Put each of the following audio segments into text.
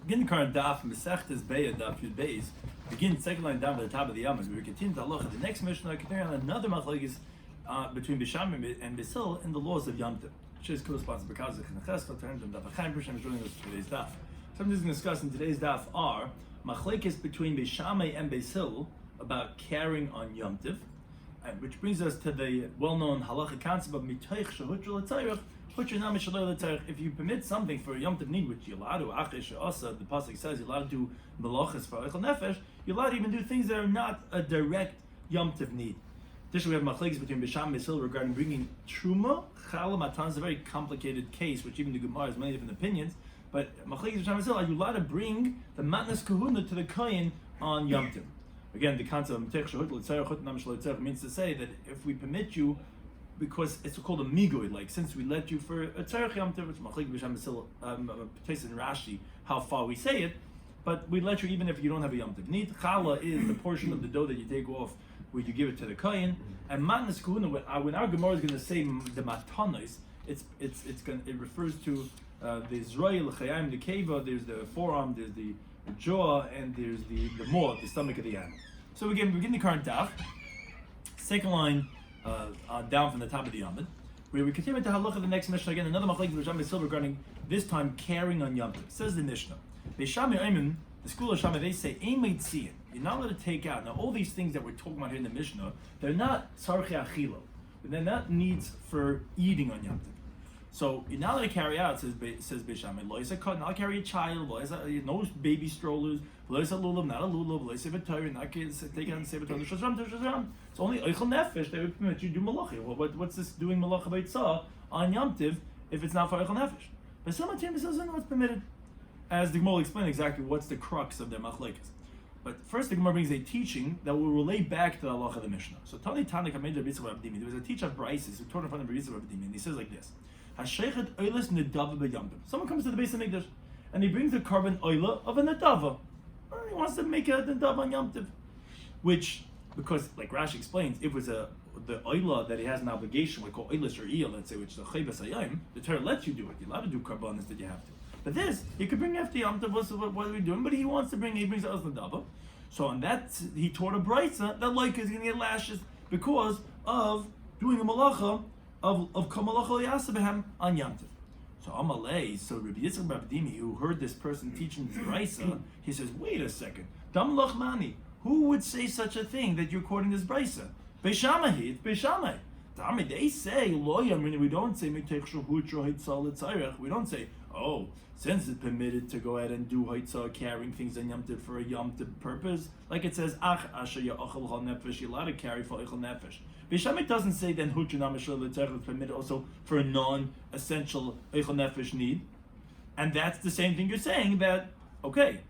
Begin the current Daf, Mesechta Daf Yomi. Begin second line down at the top of the Yamas. We continue to halacha. The next Mishnah continuing on another machlokes between Bisham and Bisil in the laws of Yom Tov, which is corresponds to Bekazach and Cheskel. To him, Daf Chaim Bisham is joining us for today's Daf. Something we're going to discuss in today's Daf are machlokes between Bisham and Bisil about carrying on Yom Tov, which brings us to the well-known halacha concept of mitoich shehutra l'tzayich. If you permit something for a Yom Tov need, which you're allowed to, the pasuk says you're allowed to do melachas for eichel nefesh, you're allowed to even do things that are not a direct Yom Tov need. Additionally, we have machlekes between Bisham and Bisil regarding bringing truma, chala, matan. It's a very complicated case, which even the Gemara has many different opinions. But machlekes Bisham and Bisil, are you allowed to bring the matnas kahuna to the kohen on Yom Tov? Again, the concept of mitech shehut l'tzayich chut nam shelo tzayich means to say that if we permit you, because it's called a migoy, like since we let you for a tzarech yom tov, which machlek b'sham b'sil place in Rashi how far we say it, but we let you even if you don't have a yom tov need. Chala is the portion of the dough that you take off where you give it to the kohen, and matnas kahuna. When our Gemara is going to say the matanos, it refers to the Israel, the chayim, the keva. There's the forearm, there's the jaw, and there's the maw, the stomach of the animal. So again, we begin the current daf, second line. Down from the top of the Yamid, where we continue to halacha the next Mishnah again. Another machlekes Bisham Bisil regarding this time carrying on Yom Tov. Says the Mishnah, Beishami Ayman, the school of Shama, they say Ein Tziyin. You're not allowed to take out. Now all these things that we're talking about here in the Mishnah, they're not tzarchei achila, but they're not needs for eating on Yom Tov. So you're not allowed to carry out. Says Beishami, lo yisa cut, not carry a child, no baby strollers, lo yisa lulav, not a lulav, lo yisa v'torah, not take out and say v'torah shazram. It's only eichel nefesh that would permit you to do malacha. What's this doing malacha Beitzah on Yom Tov if it's not for eichel nefesh? But some time says no, it's permitted. As the Gemara will explain exactly what's the crux of their machlekes. But first, the Gemara brings a teaching that will relate back to the halacha of the Mishnah. So Tani Tanik Amid Rabbi Dimi. There was a teacher of Braises who taught in front of Rabbi Dimi, and he says like this: Hasheichet oilas nedava b'Yom Tov. Someone comes to the base of Mikdash and he brings the carbon oila of a nedava. He wants to make a nedava on Yom Tov, which, because like Rashi explains, it was the oila that he has an obligation, we call oilas or iyah, let's say, which is a chayvas hayim. The Torah lets you do it. You're allowed to do karbanos that you have to. But this, he could bring after Yom Tov. What are we doing? But he wants to bring. He brings us nedava. So on that, he taught a Beitzah that like is going to get lashes because of doing a malacha of kamalacha yasabehem on Yom Tov. So Amalei, so Rabbi Dimi, who heard this person teaching this Beitzah, he says, wait a second, Dam Lachmani, who would say such a thing that you're quoting this Beitzah? Beishamai, it's Beishamai. They say, we don't say, we don't say, oh, since it's permitted to go ahead and do haitzah, carrying things on Yom Tov for a Yom Tov purpose, like it says, you're allowed to carry for eichel nefesh. Beishamai doesn't say then is permitted also for a non-essential eichel nefesh need, and that's the same thing you're saying that, okay,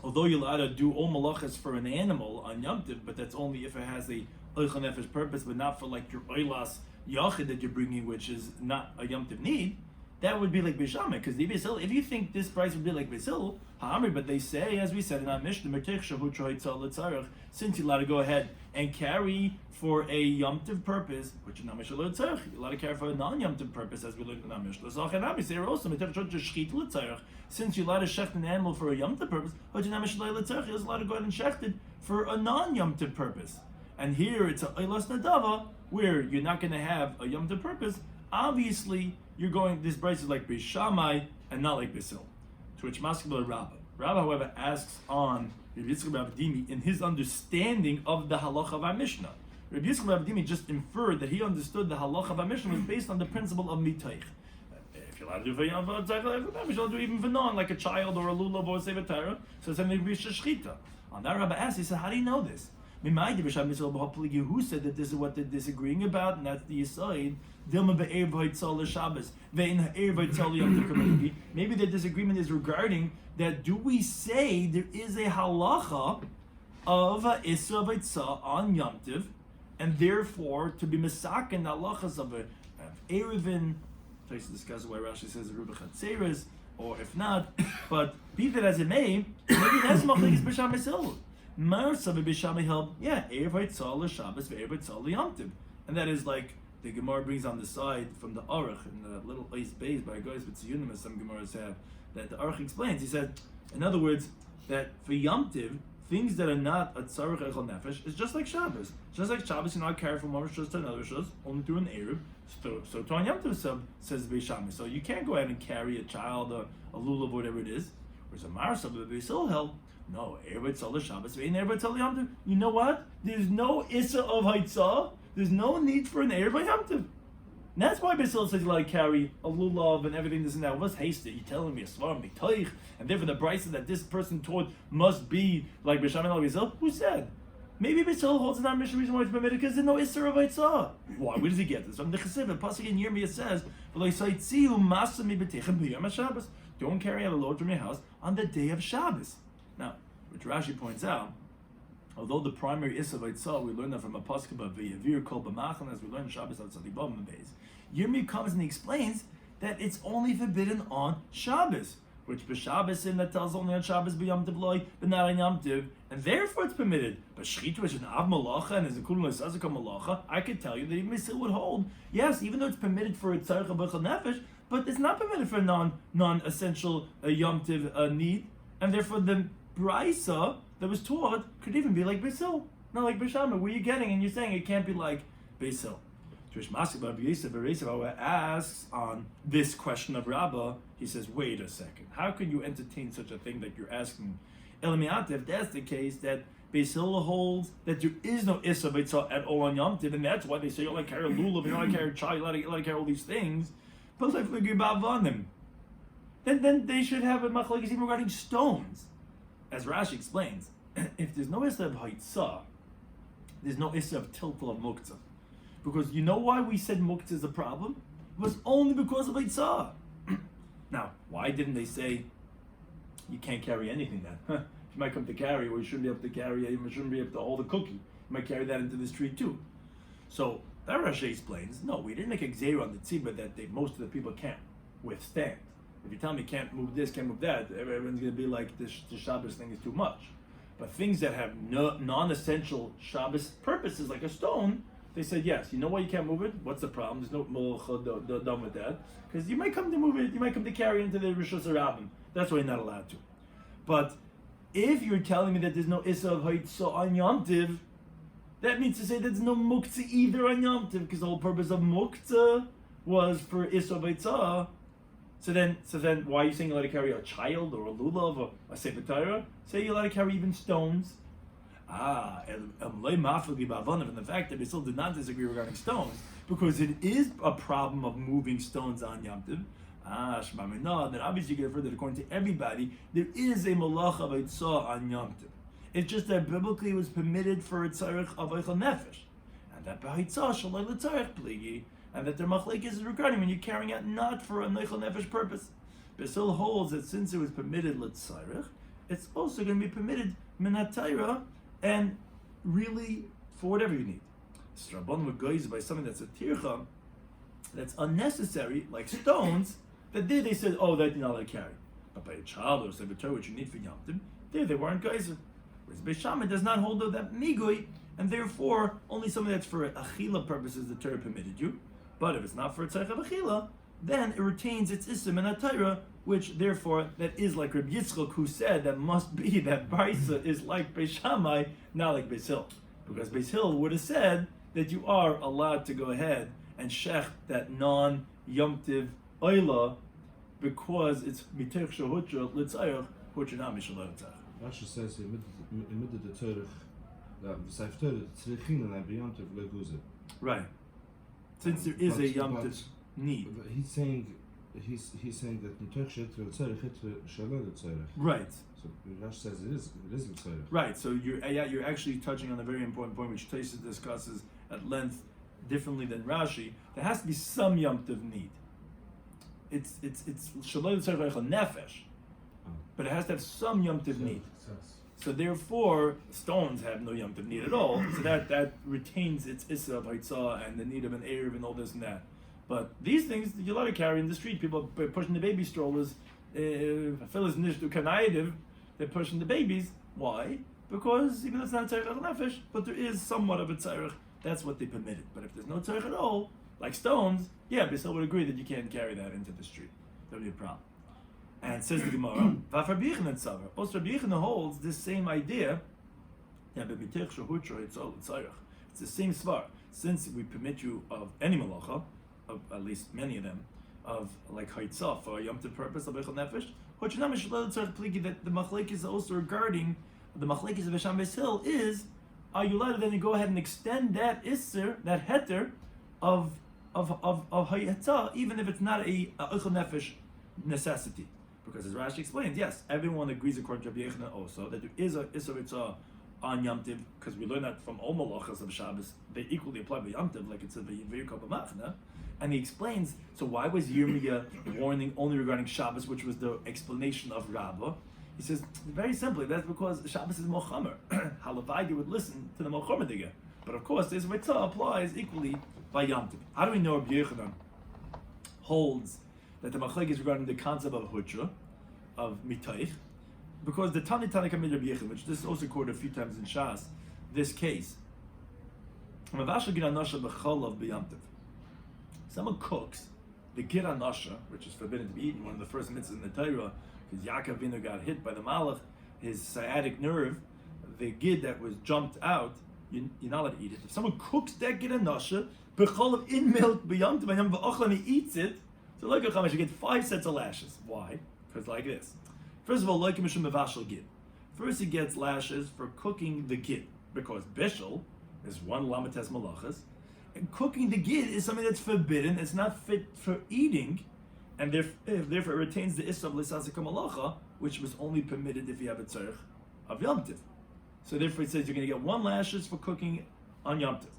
although you're allowed to do all malachas for an animal on Yom Tov, but that's only if it has a eichel nefesh purpose, but not for like your oilas yachid that you're bringing, which is not a Yom Tov need. That would be like Bishamah, because if you think this price would be like Bisil, but they say, as we said in our Mishnah, since you're allowed to go ahead and carry for a Yom Tov purpose, which is not you're allowed to carry for a non-Yom Tov purpose, as we learned in our Mishnah. Since you're allowed to shecht an animal for a Yom Tov purpose, which is not you're allowed to go ahead and shecht it for a non-Yom Tov purpose. And here it's a Eilas Nadava, where you're not going to have a Yom Tov purpose. Obviously, you're going, this Bryce is like Beishamai and not like Bisil. To which Maskabel Rabbah. Rabbah, however, asks on Rabbi Dimi in his understanding of the halacha of our Mishnah. Rabbi Dimi just inferred that he understood the halacha of our Mishnah was based on the principle of mitoich. If you're allowed to do for Yom Tov, you're allowed to do even for non, like a child or a lulav or a sefer Torah. So it's something to shechita. On that, Rabbah asked, he said, how do you know this? Who said that this is what they're disagreeing about, and that's the Yisayid. Maybe the disagreement is regarding that do we say there is a halacha of Isra Beitzah on Yom Tov, and therefore to be misaken the halachas of Erevin, tries to discuss why Rashi says Ruba Chatzeres, or if not, but be that as it may, maybe that's Machlekes Bisham Bisil. Marsa Bishami held, Erev Beitzah l'Shabbos ve'Erev Beitzah l'Yom, and that is like the Gemara brings on the side from the Aruch in the little ice base by guys with Ziyunim, as some Gemaras have, that the Aruch explains. He said, In other words, that for Yom Tiv, things that are not a tzarech echol nefesh is just like Shabbos. Just like Shabbos, you're not carried from one Rosh to another Rosh, only through an Eruv. So to on Yom Tiv says Beis Shammai. So you can't go ahead and carry a child or a lulav, whatever it is. Whereas a Marsa, the Beis Hillel held, no, Eruv tzol Shabbos, ain't Eruv tzol Yom Tiv. You know what? There's no Issa of Haitzah. There's no need for an Eruv on Yom Tiv. And that's why Beis Hillel says you like carry a lulav and everything this and that. What's hasty? You're telling me a svarim b'toich, and therefore the brisa that this person taught must be like Beis Shammai and Beis Hillel. Who said? Maybe Beis Hillel holds not mission reason why it's permitted because there's no isser of Eitzah. Why? Where does he get this? From the Chesiv, the pasuk in Yirmiyah says, don't carry out a load from your house on the day of Shabbos. Now, which Rashi points out, although the primary Issa of Eitzah, we learned that from a pasuk about V'yavir kol b'machan, as we learned in Shabbos al Tzadik Bava Beis. Yirmiyah comes and he explains that it's only forbidden on Shabbos, which b'Shabbos in that tells only on Shabbos b'Yom Tov loy, but not on Yom Tov, and therefore it's permitted. But Shechita, which is an Av Malacha and is a Kulun L'Sazaka Malacha, I could tell you that even Beis Hillel would hold, yes, even though it's permitted for a Tzarech B'Chol Nefesh, but it's not permitted for a non-essential Yom Tov need, and therefore the Brisa that was taught could even be like Beis Hillel, not like Beis Shammai. Where are you getting? And you're saying it can't be like Beis Hillel. Jewish Masik Rabbi Yisrael asks on this question of Rabbah, he says, wait a second, how can you entertain such a thing that you're asking? Elamiat, if that's the case, that Beis Hillel holds that there is no Issa Beitzah at all on Yom Tiv, and that's why they say you don't like carry a lulav, you don't like carry a child, you like carry all these things, but like then they should have a machlokes even regarding stones. As Rashi explains, if there's no Issa of Haitzah, there's no Issa of Tiltal of Muktzah. Because you know why we said Muktzah is a problem? It was only because of Eitzah. Now, why didn't they say you can't carry anything then? You might come to carry, or you shouldn't be able to carry, you shouldn't be able to hold a cookie. You might carry that into the street too. So that Rashi explains, no, we didn't make a gzeira on the tzibah that most of the people can't withstand. If you tell me can't move this, can't move that, everyone's going to be like, the Shabbos thing is too much. But things that have non-essential Shabbos purposes, like a stone, they said, yes, you know why you can't move it? What's the problem? There's no malacha done with that. Because you might come to move it, you might come to carry it into the Rishos HaRabim. That's why you're not allowed to. But if you're telling me that there's no Issa of Haitzah on Yom Tiv, that means to say there's no Muktzah either on Yom Tiv, because the whole purpose of Muktzah was for Issa of Haitzah. So then, why are you saying you're allowed to carry a child or a lulav or a sefer Torah? Say you're allowed to carry even stones. And the fact that we still did not disagree regarding stones, because it is a problem of moving stones on Yom Tiv. Then obviously you get further, according to everybody, there is a malach of Eitzah on Yom Tiv. It's just that biblically it was permitted for a tzarech of Eichel Nefesh, and that b'Eitzah shaloi l'tzarech pligi, and that their machlekes is regarding when you're carrying out not for a Eichel Nefesh purpose. Beis Hillel holds that since it was permitted l'tzarech, it's also going to be permitted minat Torah, and really for whatever you need. Strabon goes by something that's a tircha, that's unnecessary, like stones, that there they said, oh, that you're not allowed to carry. But by a child or sefer Torah, which you need for Yom Tov, there they weren't geyser. Whereas Beis Shammai does not hold that migui, and therefore only something that's for achila purposes the Torah permitted you. But if it's not for a tzarech of achila, then it retains its isim and a Torah, which therefore that is like Rabbi Yitzchak, who said that must be that Bitzah is like Beis Shammai, not like Beis Hillel, because Beis Hillel would have said that you are allowed to go ahead and shech that non-Yom Tiv oila because it's mitech shehutra l'tzayach hutra na mishalot tzayach. Rashi says in the Torah that the Sefer Torah tzrichin and Yom Tov leguzah. Right. Since there is a Yom Tov need. He's saying that mitech shehutra l'tzayach hitra shalot l'tzayach. Right. So Rashi says it is l'tzayach. Right. So you're actually touching on a very important point, which Tosfos discusses at length differently than Rashi. There has to be some Yom Tov need. It's shaloi l'tzarech nefesh, but it has to have some Yom Tov need. So therefore, stones have no Yom Tov need at all. So that retains its issa of haitzah and the need of an erev and all this and that. But these things you're allowed to carry in the street. People are pushing the baby strollers. Phyllis nishtu kanaidiv, they're pushing the babies. Why? Because even though it's not tzarech nefesh, but there is somewhat of a tzarech. That's what they permitted. But if there's no tzarech at all, like stones, yeah, Beis Hillel would agree that you can't carry that into the street. That would be a problem. And says the Gemara, also Rabbi Yochanan holds this same idea. It's the same svar. Since we permit you of any malacha, of at least many of them, of like haitzah for a yom tov purpose of echel nefesh, that the machlekes is also regarding the machlekes of Hasham Beis Hill is, are you allowed to then go ahead and extend that isser, that heter of haitzah, even if it's not a echel nefesh necessity? Because as Rashi explains, yes, everyone agrees according to Rabbi Yochanan also that there is a isser haitzah on Yom Tiv, because we learn that from all malachas of Shabbos, they equally apply by Yom Tiv, like it said by Yirkov Machna. And he explains, so why was Yirmiyah warning only regarding Shabbos, which was the explanation of Rabbah? He says, very simply, that's because Shabbos is Mochamer. Halavai, you would listen to the Mochamer Digga. But of course, this Mitzvah applies equally by Yom Tiv. How do we know Rabbi Yochanan holds that the Machlek is regarding the concept of Hutra, of Mitaych? Because the Tani Kamid Rabbi Yochanan, which this is also quoted a few times in Shas, this case, someone cooks the gir anasha, which is forbidden to be eaten, one of the first mitzvahs in the Torah, because Yaakov Avinu got hit by the malach, his sciatic nerve, the gid that was jumped out, you're not allowed to eat it. If someone cooks that gir anasha, b'cholav in milk, b'yam t'vayam v'ochlan, he eats it, so like a chamash, you get 5 sets of lashes. Why? Because like this. First of all, like mishum mevashal gid. First he gets lashes for cooking the gid, because bishul is one lamates malachas, and cooking the gid is something that's forbidden, it's not fit for eating, and therefore it retains the issa of l'sasika malacha, which was only permitted if you have a tzarech of Yom Tiv. So therefore it says you're going to get 1 lashes for cooking on Yom Tiv.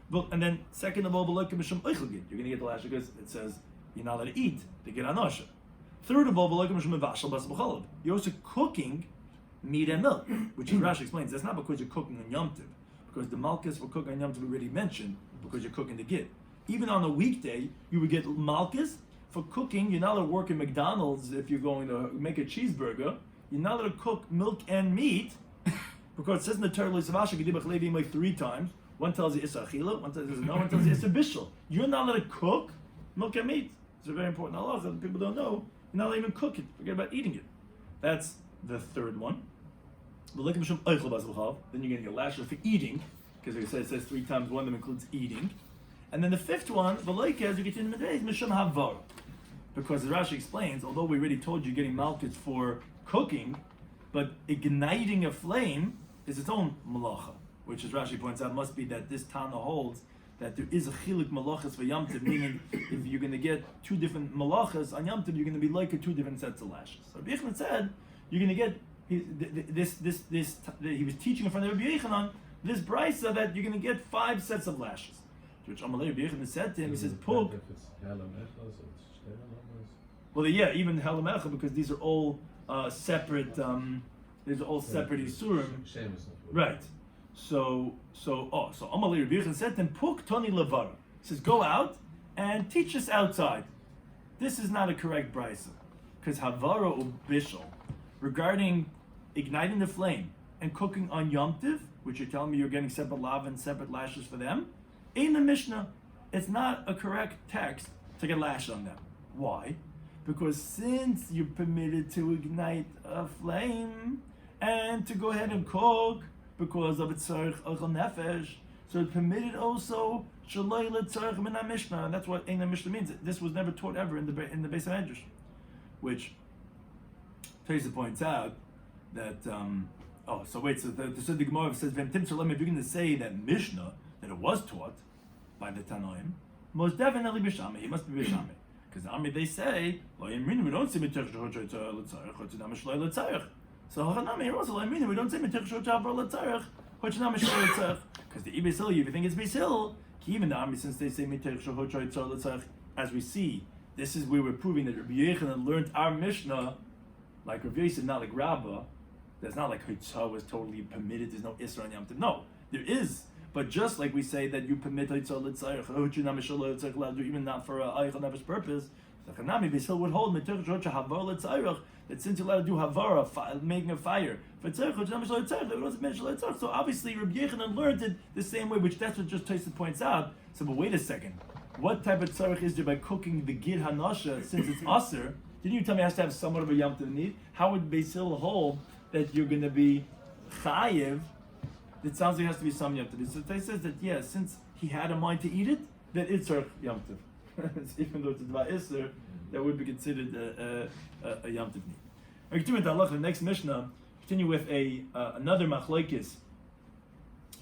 Well, and then second of all, you're going to get the lashes because it says you're not allowed to eat the gid anasha. Third of all, you're also cooking meat and milk, which Rashi explains that's not because you're cooking on Yom Tiv, because the malchus for cooking on Yom Tov we already mentioned, because you're cooking the gid. Even on a weekday, you would get malchus for cooking. You're not allowed to work in McDonald's if you're going to make a cheeseburger. You're not allowed to cook milk and meat, because it says in the Torah, like 3 times. One tells you Issa Achila, one tells you no, one tells you Issa Bishul. You're not allowed to cook milk and meat. It's a very important halacha that people don't know. You're not allowed to even cook it. Forget about eating it. That's the third one. Then you're going to get lashes for eating, because it says 3 times, one of them includes eating. And then the fifth one, as you get in the day, is Mishum Havar. Because as Rashi explains, although we already told you getting malchus for cooking, but igniting a flame is its own malacha, which as Rashi points out must be that this Tana holds that there is a chilik malachas for Yom Tov, meaning if you're going to get 2 different malachas on Yom Tov, you're going to be like 2 different sets of lashes. So Rabbi Yochanan said, you're going to get he was teaching in front of Rabbi Yochanan this brisa that you're going to get 5 sets of lashes. To which Amalei Rabbi Yochanan said to him, he says, "Puk." Well, yeah, even Halam Echa, because these are all separate. These are all separate isurim. Right. So Amalei Rabbi Yochanan said to him, "Puk Toni Levara." He says, "Go out and teach us outside." This is not a correct brisa, because Havara or Bishul, regarding igniting the flame and cooking on Yom Tiv, which you're telling me you're getting separate lav and separate lashes for them, in the Mishnah, it's not a correct text to get lashed on them. Why? Because since you're permitted to ignite a flame and to go ahead and cook because of its tzarech achal nefesh, so it's permitted also shaloi letzarech min Mishnah, and that's what Ein Mishnah means. This was never taught ever in the Beitzah Daf, which Teresa points out that so the Gemara says if you're going to say that Mishnah that it was taught by the Tanoim, most definitely Bishame, it must be Bishame, because the Army they say we don't say so Hachanami here also we don't say because the Beis Hill, if you think it's Beis Hill, even the Army, since they say as we see, this is where we're proving that Rabbi Yochanan learned our Mishnah like Rabbi Yosef, not like Rabbah. There's not like Hitzah was totally permitted, there's no Isra on Yom Tov. No, there is. But just like we say that you permit Hitzah Litzayach, even not for a Ayach Nefesh purpose, the Chanami Beis Hill would hold that since you're allowed to do Havara, making a fire, so obviously Rabbi Yochanan learned it the same way, which that's what just Tosfos points out. So, but wait a second. What type of tzarech is there by cooking the gid hanasha, since it's aser? Didn't you tell me it has to have somewhat of a Yom Tov need? How would Beis Hillel hold that you're going to be chayiv? It sounds like it has to be some Yom Tov. So it says that, yeah, since he had a mind to eat it, that it's Yom Tov. Even though it's a Dvar Isser, that would be considered a Yom Tov need. We continue with the halacha. The next Mishnah, continue with another machlokes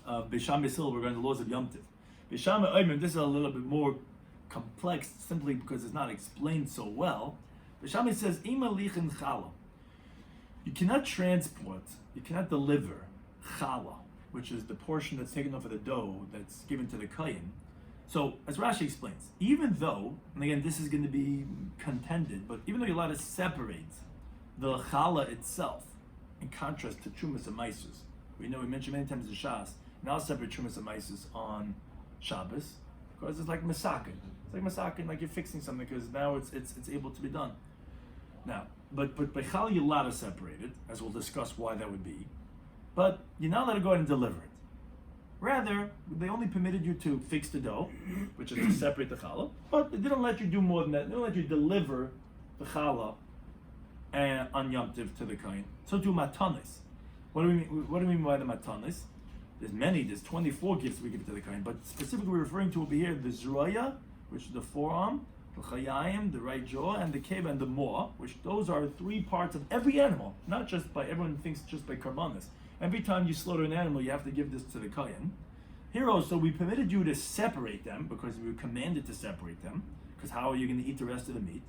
of Beis Shammai Beis Hillel regarding the laws of Yom Tov. Beis Shammai, this is a little bit more complex simply because it's not explained so well. Beis Shammai says, Ima lichin chala. You cannot transport, you cannot deliver chala, which is the portion that's taken off of the dough that's given to the kohen. So, as Rashi explains, even though, and again, this is going to be contended, but even though you're allowed to separate the challah itself, in contrast to Trumas and Maisus, we mentioned many times in Shas, now separate Trumas and Maisus on Shabbos, because it's like masakin. It's like masakin, like you're fixing something, because now it's able to be done. Now, but by challah you're allowed to separate it, as we'll discuss why that would be, but you're not allowed to go ahead and deliver it. Rather, they only permitted you to fix the dough, which is to separate the challah, but they didn't let you do more than that. They didn't let you deliver the challah on Yom Tov to the kohen. So do matanis. What do we mean by the matanis? There's 24 gifts we give to the kohen, but specifically we're referring to over here the zroya, which is the forearm, the chayayim, the right jaw, and the keva and the moah, which those are 3 parts of every animal, not just by, everyone thinks just by karbanis. Every time you slaughter an animal, you have to give this to the kohen. Here also, we permitted you to separate them, because we were commanded to separate them, because how are you going to eat the rest of the meat?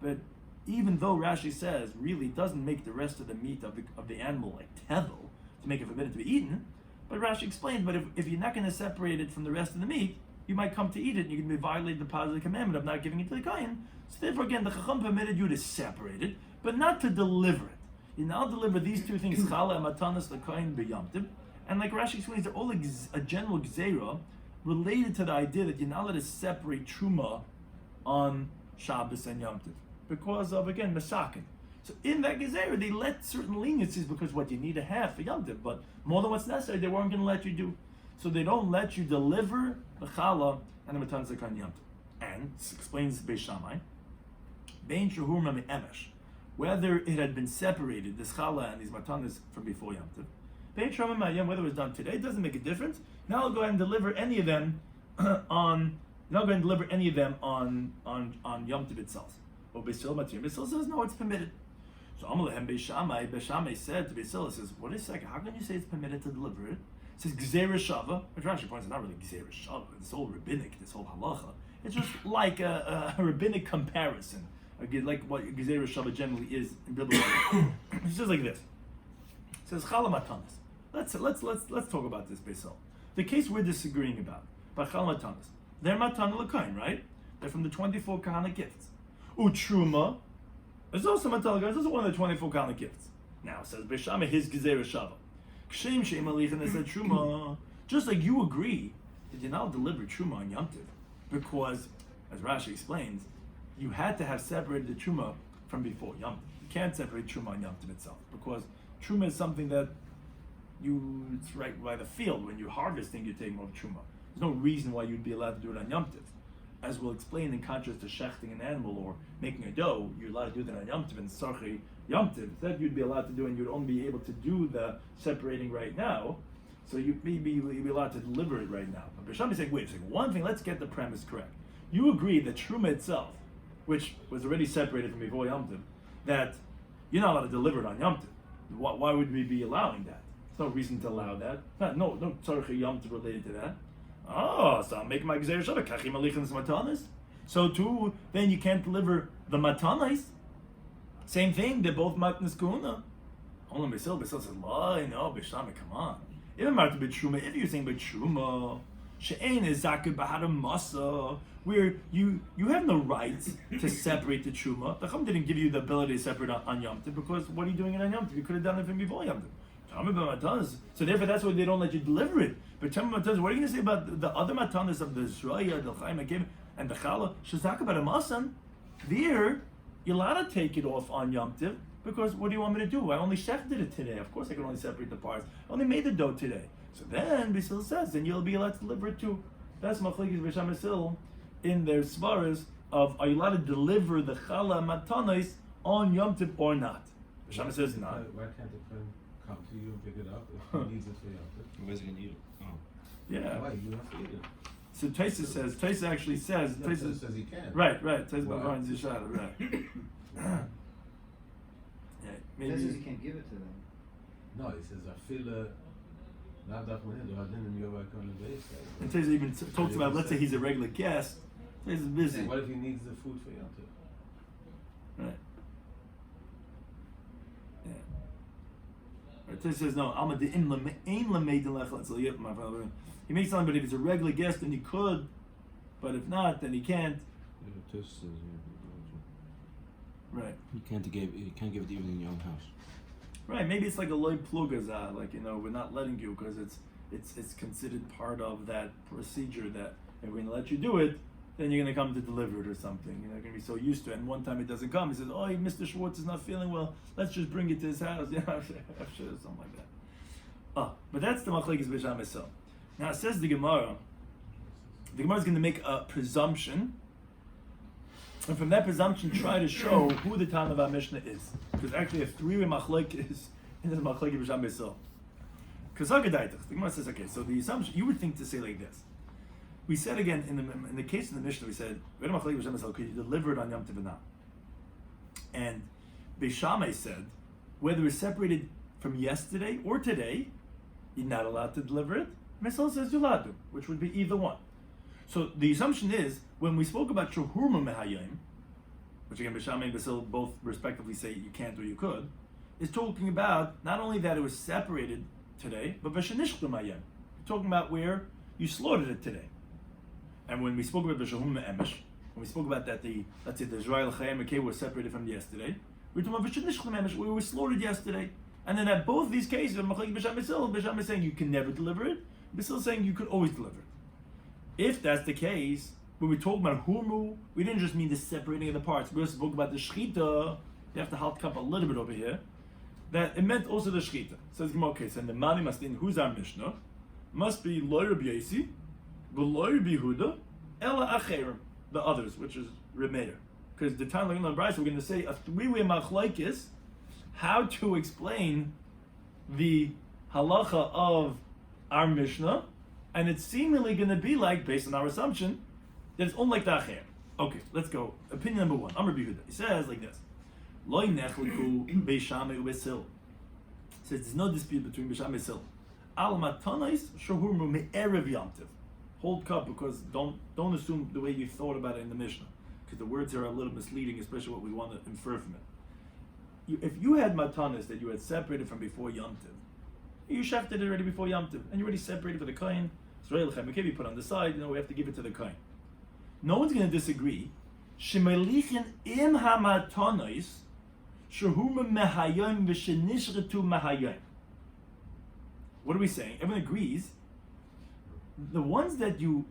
But even though Rashi says, really doesn't make the rest of the meat of the animal like tevel, to make it forbidden to be eaten, but Rashi explained, but if you're not going to separate it from the rest of the meat, you might come to eat it, and you're going to be violating the positive commandment of not giving it to the kohen. So therefore, again, the Chacham permitted you to separate it, but not to deliver it. You now deliver these 2 things, challah and matanas, the kohen b'yom tov, and like Rashi explains, they're all a general gzeira related to the idea that you're not allowed to separate truma on Shabbos and Yom Tov because of, again, masakin. So in that gzeira, they let certain leniencies because what you need to have for Yom Tov, but more than what's necessary, they weren't going to let you do. So they don't let you deliver the challah and the matanas, the kohen Yom Tov. And explains Beis Shammai, bein shehur mami emesh, whether it had been separated, this challah and these matanas from before Yom Tov, whether it was done today, it doesn't make a difference. Now I'll go ahead and deliver any of them on Yom Tov itself. But Beis Hillel says no, it's permitted. So Amalehem Beis Shammai said to Beis Hillel, says, what is it? How can you say it's permitted to deliver it? It says Gzeira Shava, which Rashi points out, not really Gzeira Shava, this whole rabbinic, this whole halacha. It's just like a rabbinic comparison. Again, like what Gzeira Shava generally is in biblical. It says like this. It says Chala Matanas. Let's talk about this, Beis Hillel. The case we're disagreeing about Chala Matanas. They're Matana L'Kohen, right? They're from the 24 Kahana gifts. Utruma is also Matana L'Kohen. It's also one of the 24 Kahana gifts. Now, says Beis Shammai, his Gzeira Shava. Kshem Sheim Alichan said Truma. Just like you agree that you're not deliver Truma on Yom Tov, because, as Rashi explains, you had to have separated the Truma from before Yom Tov. You can't separate Truma on Yom Tov itself, because Truma is something that it's right by the field. When you're harvesting, you're taking off Truma. There's no reason why you'd be allowed to do it on Yom Tov. As we'll explain, in contrast to shechting an animal or making a dough, you're allowed to do that on Yom Tov and Sarchi Yom Tov. That you'd be allowed to do, and you'd only be able to do the separating right now. So you'd be allowed to deliver it right now. But Beis Shammai is saying, wait a second, one thing, let's get the premise correct. You agree that Truma itself, which was already separated from before Yom Tov, that you're not allowed to deliver it on Yom Tov. Why would we be allowing that? There's no reason to allow that. No Tzarech Yom Tov related to that. Oh, so I'm making my Gzeira Shava, Kachim Alichan Matanas. So too, then you can't deliver the Matanas. Same thing, they're both Matnas Kuna. Only Beis Hillel says, no, Beis Shammai, come on. Even Marta B'Truma, if you're saying B'Truma, She'ein is Zakir B'Hadam Masa, where you have no right to separate the Truma. The Chum didn't give you the ability to separate on Yom Tov, because what are you doing it on Yom Tov? You could have done it from before Yom Tov. So therefore, that's why they don't let you deliver it. But tell me, what are you going to say about the other matanas of the Zroya, the Chaim, and the Chala? Shazaka about a masan. There, you're allowed to take it off on Yom Tov, because what do you want me to do? I only shechted it today. Of course, I can only separate the parts. I only made the dough today. So then, Beis Hillel says, then you'll be allowed to deliver it too. That's machlokes Beis Shammai in their svaras of, are you allowed to deliver the Chala matanas on Yom Tov or not. Bishama says not. Why can't the friend come to you and pick it up if he needs it for Yom Tov? Where's he going to eat it? Oh. Yeah. Why? You have to eat it. So Taisa actually says, Yeah, Taisa says he can. Right. Taisa Why? B'Chayin Zishada, right. Yeah, maybe. He says he can't give it to them. No, he says I feel not that one. The hadin you're working on the base. And Taisa even talks about, let's say he's a regular guest. Taisa's busy. What if he needs the food for Yom Tov? Right. Yeah. Right. Taisa says no. He makes something, but if it's a regular guest, then he could. But if not, then he can't. Right. You can't give it even in your own house. Right. Maybe it's like a loy plugaza, like we're not letting you because it's considered part of that procedure that if we're gonna let you do it, then you're gonna come to deliver it or something. You're not gonna be so used to it. And one time it doesn't come, he says, "Oh, Mr. Schwartz is not feeling well. Let's just bring it to his house." Yeah, something like that. But that's the machlekes b'sham esel. Now it says the Gemara. The Gemara is going to make a presumption, and from that presumption, try to show who the Tana of our Mishnah is. Because actually, if three machlekes in the machlekes b'sham esel. Because the Gemara says, okay, so the assumption you would think to say like this. We said again in the case of the Mishnah, we said, could you deliver it on Yom Tov or not? And Beishamai said, whether it's separated from yesterday or today, you're not allowed to deliver it. Mesel says you're allowed to, which would be either one. So the assumption is, when we spoke about Shahurma Mehayim, which again Beishamai and Basil both respectively say you can't or you could, is talking about not only that it was separated today, but Bashanishchlu Mehayim. You're talking about where you slaughtered it today. And when we spoke about the Shahum Emesh, when we spoke about that let's say the Israel Chayim Akeh were separated from yesterday, we're talking about Vishanishchlu Emesh, where we were slaughtered yesterday. And then at both these cases, Bisham is saying you can never deliver it, Basil is saying you could always deliver it. If that's the case, when we talk about Hurmu, we didn't just mean the separating of the parts. We also spoke about the Shechita. You have to halt up a little bit over here. That it meant also the Shechita. So it's okay, so the Mani must in who's our Mishnah? Must be Lo Rabbi Yasi, V'Lo Rabbi Yehuda, Ela Acherim, the others, which is Remeir. Because the time we're going to say a three-way machlokes how to explain the halacha of our Mishnah, and it's seemingly going to be like, based on our assumption, that it's only like the Acher. Okay, let's go. Opinion number one. Amr Yehuda. He says like this: Lo nechliku Beishamai uBesil. Says there's no dispute between Beishamai and Besil. Al matanais shahurmu me'erev Yom Tov. Hold cup, because don't assume the way you thought about it in the Mishnah, because the words are a little misleading, especially what we want to infer from it. If you had matanis that you had separated from before Yom Tov, you shafted it already before Yom Tov, and you already separated for the kohen. Israel Chayim put on the side. We have to give it to the kohen. No one's going to disagree. Shemelichin im hamatanis shehuma mehayim v'shenishretu mehayim. What are we saying? Everyone agrees. The ones that you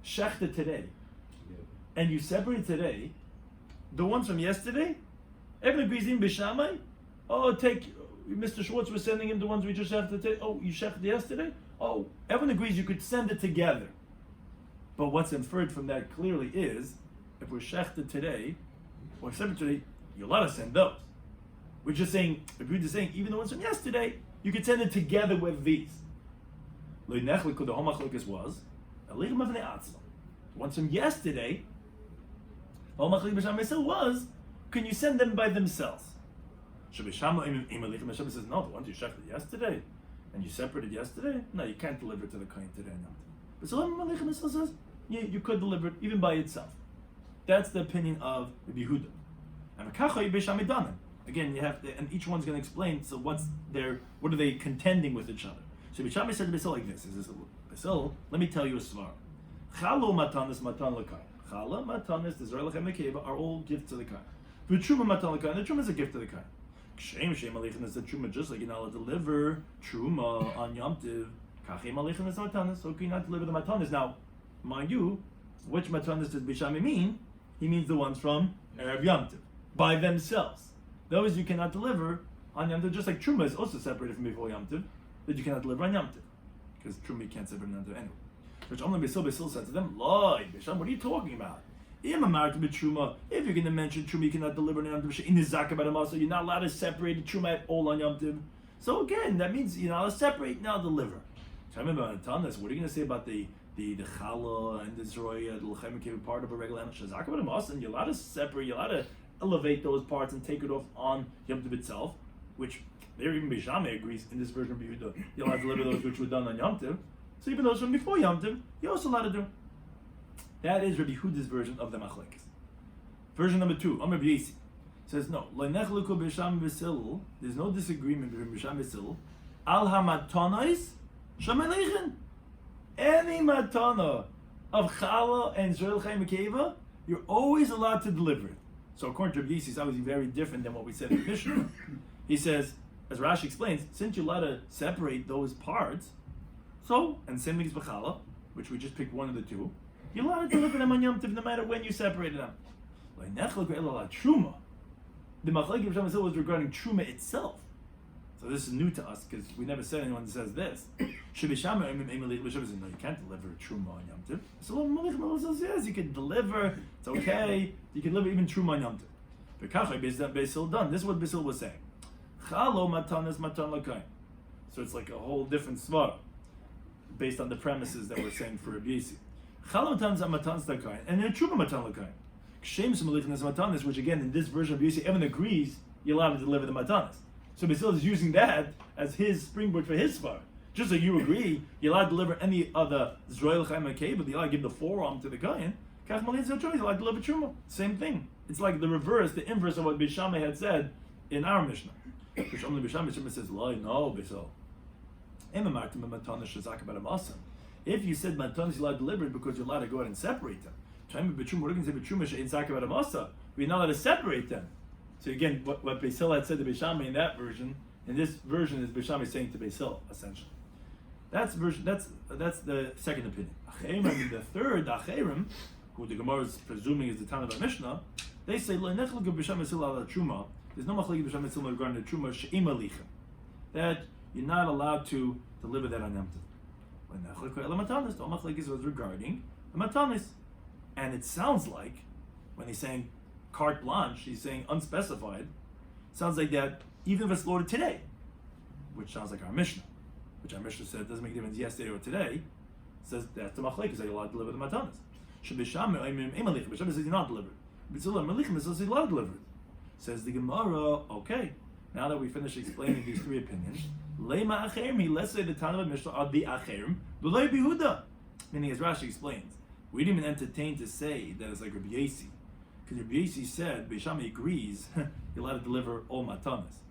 shechted today and you separated today, the ones from yesterday, everyone agrees in Bishamai. Oh, take Mr. Schwartz was sending him the ones we just shechted today. Oh, you shechted yesterday? Oh, everyone agrees you could send it together. But what's inferred from that clearly is, if we're shechted today or separated today, you're allowed to send those. We're just saying, if we're just saying, even the ones from yesterday, you could send it together with these. The whole machlokes was ones from yesterday. The whole machlokes was, can you send them by themselves? Says no. The ones you shechted yesterday and you separated yesterday, no, you can't deliver it to the kohen today. But so says you could deliver it even by itself. That's the opinion of Rabbi Yehuda. Again, you have to, and each one's going to explain. So what are they contending with each other? So Bishami said to Basil like this: Basil, let me tell you a svar. Chalu matanis matan l'kai. Chala matanis Israel Lechem are all gifts to the kai. V'truma matan l'kai. The truma is a gift to the kai. Kshem shem alechin is the truma, just like you're not allowed to deliver truma on Yom Tov. Kachem alechin is matanis. So can you not deliver the matanis? Now, mind you, which matanis does Bishami mean? He means the ones from Erev Yom Tov by themselves. Those you cannot deliver on Yom Tov, just like truma is also separated from before Yom Tov. That you cannot deliver on Yom Tov, because truma you can't separate on Yom Tov anyway. Which Amr Basil said to them, Lord, Bisham, what are you talking about? If you're going to mention truma, you cannot deliver on Yom Tov. In the zakah by the masa, you're not allowed to separate the truma at all on Yom Tov. So again, that means you're not allowed to separate, now deliver. So I remember on Tanas, what are you going to say about the challah and the zroya, the l'chaim keva part of a regular animal? Zakah by the masa, and you're allowed to separate, you're allowed to elevate those parts and take it off on Yom Tov itself, which there even Beitzah Daf agrees in this version of Yehuda. You're allowed to deliver those which were done on Yom Tov. So even those from before Yom Tov, you're also allowed to do. That is Rabbi Yehuda's version of the machlekes. Version number 2, Amar B'yisi, says no. There's no disagreement between Bisham and Basil. Al hamatonos shameleichen. Any matana of challah and zrel chaim keva, you're always allowed to deliver it. So according to Rabbi Yisi, it's obviously very different than what we said in the Mishnah. He says, as Rashi explains, since you're allowed to separate those parts, so, and same thing is b'challah, which we just picked one of the two, you're allowed to deliver them on Yom Tov no matter when you separated them. Truma. The machlekes of Bisham was regarding truma itself. So this is new to us because we never said anyone that says this. No, you can't deliver truma on Yom Tov. So yes, you can deliver. It's okay. You can deliver even truma on Yom Tov. This is what Basil was saying. Chalo matanas matan l'kain. So it's like a whole different svara based on the premises that we're saying for Rabbi Yisi. Chalo matanas matanas l'kain, and then truma matan l'kain. Kshem semalichin as matanas, which again in this version of Rabbi Yisi, everyone agrees you're allowed to deliver the matanas. So Basil is using that as his springboard for his svara. Just like you agree, you're allowed to deliver any other Zroel Chaim Akei, but you're allowed to give the forearm to the Kayan. Kach Malin Zil Choy, you're allowed to deliver Truma. Same thing. It's like the reverse, the inverse of what Beitzah Daf had said in our Mishnah. Which only Beitzah Daf says, no, Basil. If you said matanas you're allowed to deliver it because you're allowed to go ahead and separate them. We're not allowed to separate them. So again, what Basil had said to Beitzah Daf in that version, in this version is Beitzah Daf saying to Basil, essentially. That's the second opinion. The third, the Acherim, who the Gemara is presuming is the Tana of Mishnah, they say there's no machlekes b'sham etzil regarding the truma she'im alichem, that you're not allowed to deliver that on Yom Tov. The machlekes was regarding the matanis, and it sounds like when he's saying carte blanche, he's saying unspecified. Sounds like that even if it's slaughtered today, which sounds like our Mishnah. Which our Mishnah said doesn't make a difference yesterday or today, says that's the machlekes that you're allowed to deliver the matanas. Bisham says you're not delivered. Malichem says you're allowed to deliver it. Says the Gemara, okay, now that we finished explaining these three opinions, Lema Acherim, let's say the Tana of Mishnah are the Acherim, L'lei Behuda. Meaning, as Rashi explains, we didn't even entertain to say that it's like Rabbi Yasi. Because Rabbi Yasi said, Bisham agrees, you're allowed to deliver all matanas.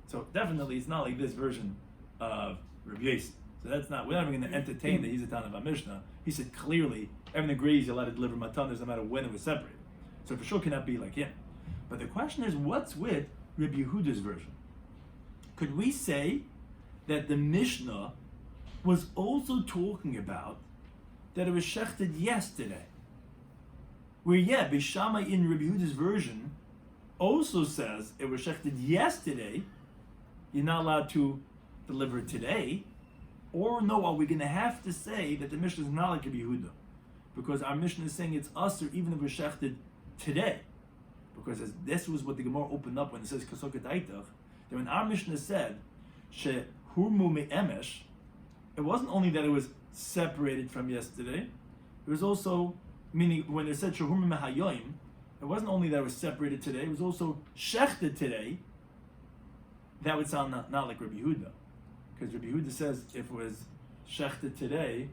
So definitely it's not like this version of Rabbi Yasi. So that's not, we're not even going to entertain that he's a Tana of Mishnah. He said clearly, everyone agrees you're allowed to deliver matanas no matter when it was separated. So for sure cannot be like him. But the question is, what's with Rabbi Yehuda's version? Could we say that the Mishnah was also talking about that it was shechted yesterday? Where Beitzah Daf in Rabbi Yehuda's version also says it was shechted yesterday, you're not allowed to deliver it today. Or no, are we going to have to say that the Mishnah is not like Rabbi Yehuda? Because our Mishnah is saying it's usher even if it was shechted today. Because as this was what the Gemara opened up when it says Kasoket Aitach, that when our Mishnah said She Hurmu Me'emesh, it wasn't only that it was separated from yesterday, it was also, meaning when it said She Hurmu Me'hayoim, it wasn't only that it was separated today, it was also shechted today. That would sound not like Rabbi Yehuda. Because Rabbi Yehuda says if it was shechted today,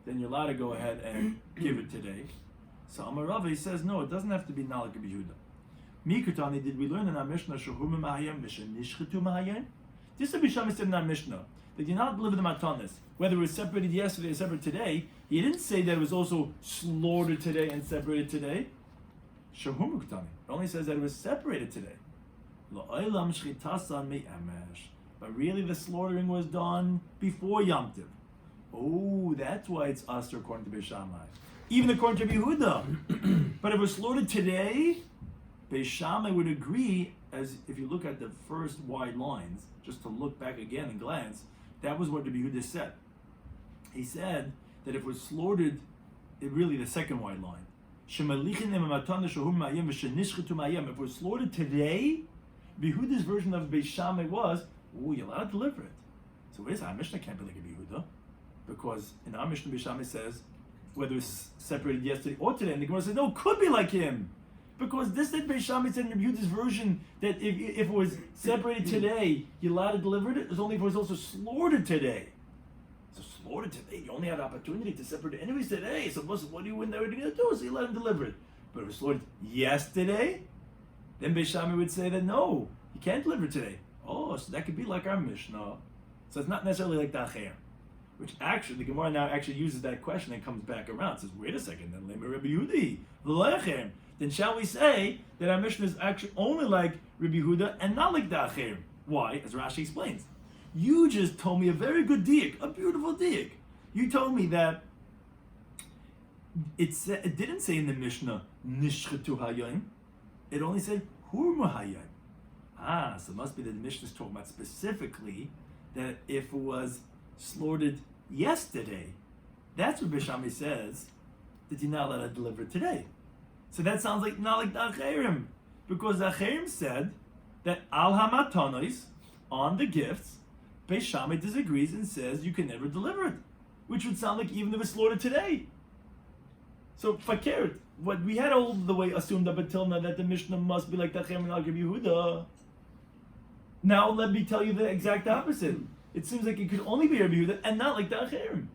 then you're allowed to go ahead and give it today. So Amar Rava, he says, no, it doesn't have to be not like Rabbi Yehuda. Mikutani, did we learn in our Mishnah, Shehum Mahayim, Nishchetu Mahayim? This is Bisham said in our Mishnah, that you're not deliver the matanas. Whether it was separated yesterday or separated today, he didn't say that it was also slaughtered today and separated today. Shehum Mikutani, it only says that it was separated today. But really the slaughtering was done before Yom Tov. Oh, that's why it's usher according to Beitzah Daf. Even according to Yehuda. But if it was slaughtered today, Beitzah Daf would agree, as if you look at the first wide lines, just to look back again and glance, that was what Rabbi Yehuda said. He said that if it was slaughtered, really the second wide line, If we're slaughtered today, Yehuda's version of Beis Shammai was, you're allowed to deliver it. So wait a second, our Mishnah can't be like a Yehuda, because in our Mishnah, Beis Shammai says, whether it's separated yesterday or today, and the Gemara says, no, it could be like him. Because this that Beis Shammai said in Yehuda's version, that if it was separated today, you're allowed to deliver it, it's only if it was also slaughtered today. So slaughtered today, you only had opportunity to separate it anyways today, so what do you win there to do? So you let him deliver it. But if it was slaughtered yesterday, then Beis Shammai would say that no, you can't deliver it today. Oh, so that could be like our Mishnah. So it's not necessarily like Dacher. Which actually, the Gemara now actually uses that question and comes back around. Says, wait a second, then Lema Rabbi Yehudi, v'lechem. Then shall we say that our Mishnah is actually only like Rabbi Yehuda and not like Dacher? Why? As Rashi explains. You just told me a very good diak, a beautiful diak. You told me that it didn't say in the Mishnah, Nishchetu Hayayim. It only said, Hurma Hayayim. So it must be that the Mishnah is talking about specifically that if it was slaughtered yesterday, that's what Beis Shammai says, that you're not allowed to deliver it today. So that sounds like not like the Acherim, because the Acherim said that Al Hamatanos, on the gifts, Beis Shammai disagrees and says you can never deliver it, which would sound like even if it's slaughtered today. So fakir, what we had all the way assumed up until now that the Mishnah must be like the Acherim and Al Yehuda. Now let me tell you the exact opposite. It seems like it could only be Rabbi Yehuda and not like the Acherim.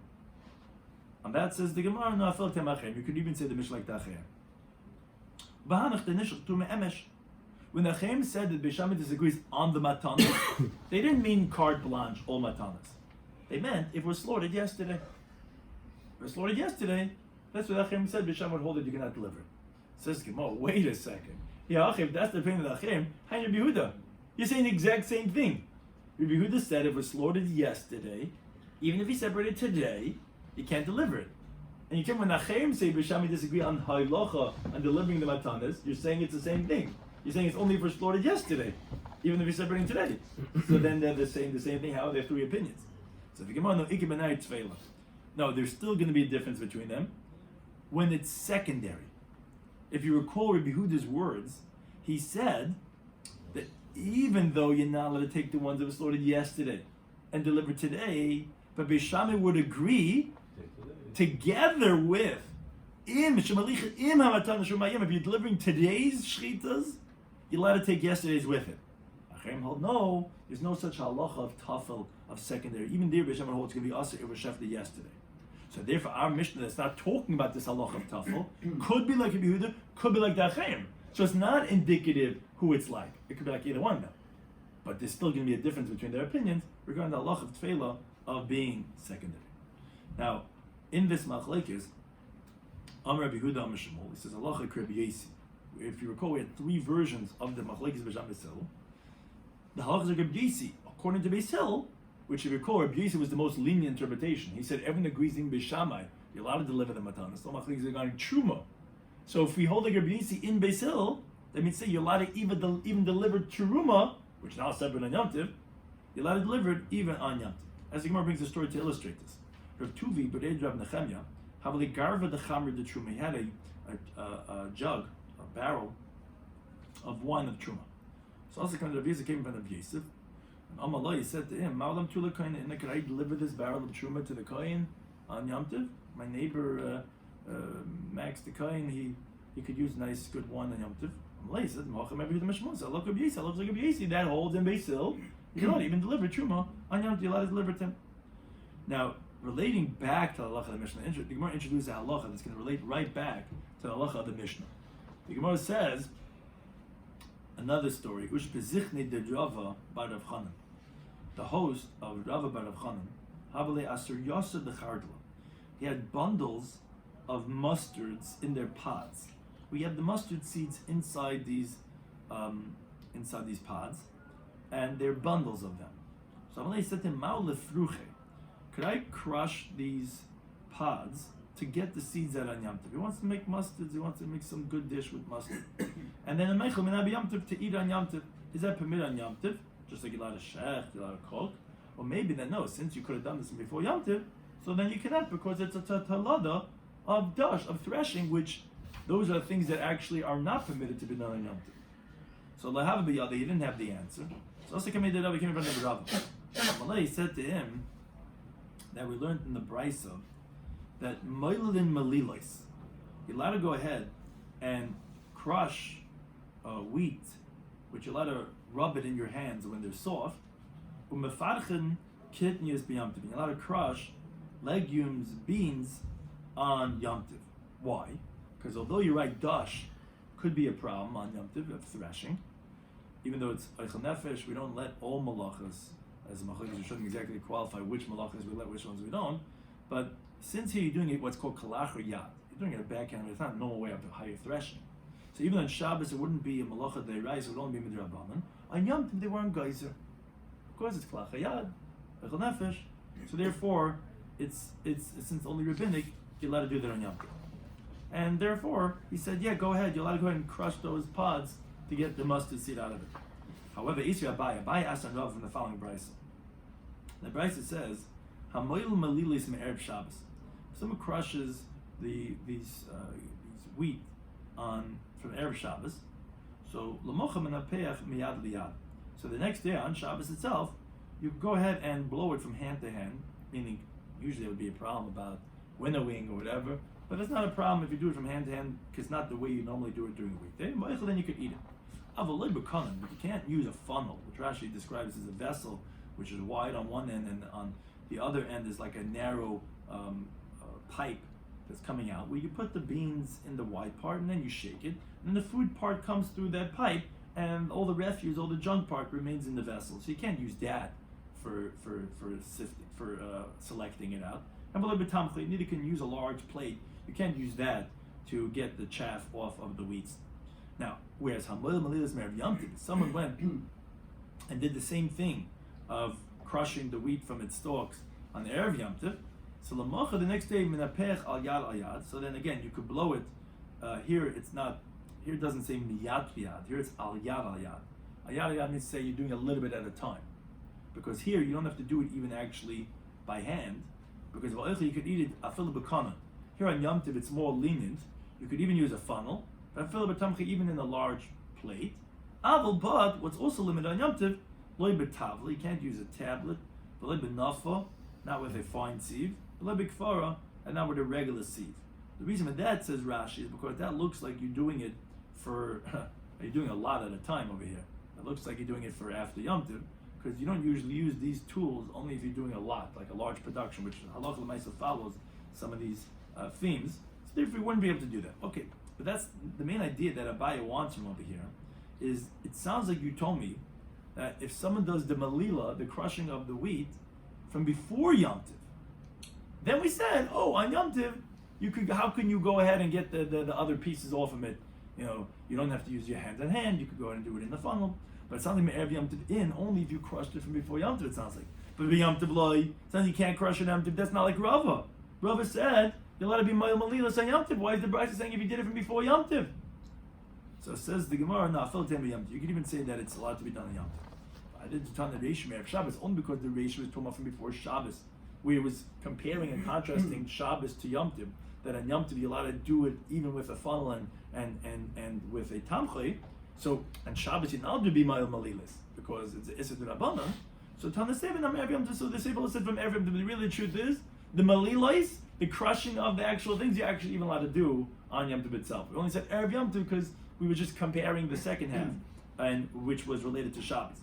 And that says the Gemara, no, I felt Acherim. You could even say the Mishnah like the Acherim. When the Acherim said that Beis Shammai disagrees on the matanas, they didn't mean carte blanche, all matanas. They meant if we're slaughtered yesterday. If we're slaughtered yesterday, that's what the Acherim said, Beis Shammai would hold it, you cannot deliver it. Says the Gemara, wait a second. Yeah, if that's the opinion of the Acherim, hi Rabbi Yehuda. You're saying the exact same thing. Rabbi Yehuda said if we're slaughtered yesterday, even if he separated today, you can't deliver it. And you can, when Acherim say Beis Shammai disagree on halacha and delivering the matanas, you're saying it's the same thing. You're saying it's only if we're slaughtered yesterday, even if you're separating today. So then they're saying the same thing. How are there three opinions? So the Gemara, no, there's still going to be a difference between them when it's secondary. If you recall Rabbi Yehuda's words, he said that even though you're not allowed to take the ones that were slaughtered yesterday and deliver today, but Beis Shammai would agree together with if you're delivering today's shchitas, you're allowed to take yesterday's with it. Acherim hold no, there's no such halacha of tafel of secondary. Even there, Beis Shammai holds it's going to be us if we're shefted yesterday. So therefore, our Mishnah that's not talking about this halacha of tafel could be like Rabbi Yehuda, could be like the Acherim. So it's not indicative who it's like. It could be like either one of them. But there's still going to be a difference between their opinions regarding the halacha of tefillah of being secondary. Now, in this machlekes, Amar Rabbi Yehuda Amar Shmuel, he says halacha Rabbi Yesi. If you recall, we had three versions of the machlekes Beis Shammai. The halacha of Rabbi Yesi, according to Beis Hill, which if you recall, Rabbi Yesi was the most lenient interpretation. He said everyone agrees in Beis Shammai, you're allowed to deliver the matanas. So machlekes regarding truma. So if we hold like Rabbi Yesi in Beis Hill, that means say you're allowed to even deliver truma, which is now separate on Yom Tov, you're allowed to deliver it even on Yom Tov. As the Gemara brings a story to illustrate this. Rav Tuvi, B'rei Rav Nechemya, Havali Garva the Chamr de Truma. He had a jug, a barrel of wine of Truma. So also Rav Yosef came in front of Yosef, and Amalai, he said to him, Ma'olam Tula Kohen, could I deliver this barrel of Truma to the Kohen on Yom Tov? My neighbor, Max the Kohen, he could use nice, good wine on Yom Tov. Amalai said, Ma'ochem Rabbi Yehuda Mishmon, so I love Rabbi Yosef, I love Rabbi Yosef, that holds in Beis Hill, you cannot even deliver Truma on Yom Tov, you're allowed to deliver it to him. Now, relating back to the halacha of the Mishnah, the Gemara introduces a halacha that's going to relate right back to the halacha of the Mishnah. The Gemara says, another story, Ush bezichne de Rava bar Rav Chanan. The host of Rava bar Rav Chanan, Havale Asur Yasser de Chardla. He had bundles of mustards in their pods. We have the mustard seeds inside these pods, and they're bundles of them. So Havale said to him, Ma'u lefruche. Could I crush these pods to get the seeds out on Yom Tov? He wants to make mustards, he wants to make some good dish with mustard. And then a meichel min Yom Tov to eat on Yom Tov. Is that permitted on Yom Tov? Just like you're allowed to shech, you're allowed to cook? Or maybe then no, since you could have done this before Yom Tov, so then you cannot because it's a talada of dash, of threshing, which those are things that actually are not permitted to be done on Yom Tov. So Lahav B'Yada, he didn't have the answer. So also came in Rabbi, came from the Rabbi. Malay said to him that we learned in the Beitzah that Moilin Malilois, you're allowed to go ahead and crush wheat, which you're allowed to rub it in your hands when they're soft. Umefarchen kitnius b'Yom Tov. You're allowed to crush legumes, beans on Yom Tov. Why? Because although you're right, dash could be a problem on Yom Tov of threshing, even though it's eichel nefesh, we don't let all malachas, as malachas we shouldn't exactly qualify which malachas we let, which ones we don't. But since here you're doing it what's called kalach or yad, you're doing it a backhand, it's not a normal way of how you're threshing. So even on Shabbos it wouldn't be a malacha de'oraisa, it would only be midrabanan. On Yom Tov they weren't geyser. Of course it's kalach yad, eichel nefesh. So therefore, it's since only rabbinic, you're allowed to do that on Yom Tov. And therefore, he said, yeah, go ahead. You're allowed to go ahead and crush those pods to get the mustard seed out of it. However, Isri Abai asked on Rav from the following Beitzah. The Beitzah says, Hamoil Malilis Me'erb Shabbos. Someone crushes these wheat from Erev Shabbos. So Lamocha Menapeach Miyad Liyad. So the next day on Shabbos itself, you go ahead and blow it from hand to hand, meaning usually it would be a problem about winnowing or whatever. But it's not a problem if you do it from hand to hand, because it's not the way you normally do it during the weekday. Then you could eat it. But you can't use a funnel, which Rashi describes as a vessel, which is wide on one end, and on the other end is like a narrow pipe that's coming out, where you put the beans in the wide part, and then you shake it, and then the food part comes through that pipe, and all the refuse, all the junk part remains in the vessel. So you can't use that for selecting it out. And neither can use a large plate. You can't use that to get the chaff off of the wheat. Now, whereas Hamoil Malilas Me'erev Yom Tov, someone went and did the same thing of crushing the wheat from its stalks on the Erev Yom Tov. So Lamacha the next day Minapech al Yad al Yad. So then again, you could blow it. Here it's not. Here it doesn't say Miyad Yad. Here it's al Yad al Yad. Al Yad al Yad means to say you're doing a little bit at a time, because here you don't have to do it even actually by hand, because you could eat it afil b'kana. Here on Yom Tov, it's more lenient. You could even use a funnel, but even in a large plate. But what's also limited on Yom Tov, loy b'tavla, you can't use a tablet, loy b'nafa, not with a fine sieve, loy b'kfara, and not with a regular sieve. The reason for that, says Rashi, is because that looks like you're doing it for, you're doing a lot at a time over here. It looks like you're doing it for after Yom Tov, because you don't usually use these tools only if you're doing a lot, like a large production, which Halacha L'Maisa follows some of these themes. So therefore, we wouldn't be able to do that. Okay, but that's the main idea that Abaya wants from over here. Is it sounds like you told me that if someone does the malila, the crushing of the wheat, from before Yom Tov, then we said, oh, on Yom Tov, you could. How can you go ahead and get the other pieces off of it? You know, you don't have to use your hands in hand. You could go ahead and do it in the funnel. But it sounds like Me'erev Yom Tov in only if you crushed it from before Yom Tov. It sounds like. But Yom Tov loy, sounds like you can't crush it Yom Tov. That's not like Rava. Rava said you're allowed to be Ma'il Malilas on Yom Tov. Why is the Beitzah saying if you did it from before Yom Tov? So it says the Gemara, no, Yom Tov. You can even say that it's allowed to be done on Yom Tov. I did the Tana Reish Me'erev Shabbos only because the Reish was talking about from before Shabbos, where it was comparing and contrasting Shabbos to Yom Tov. That on Yom Tov you're allowed to do it even with a funnel and with a tamchay. So on Shabbos you're not allowed to be Ma'il Malilas because it's Issa D'Rabbanan. So Tana Seven on Erev Yom Tov. So the Sefer said from Erev Yom Tov. The really truth is the Malilas, the crushing of the actual things, you're actually even allowed to do on Yom Tov itself. We only said Erev Yom Tov because we were just comparing the second half, and which was related to Shabbos.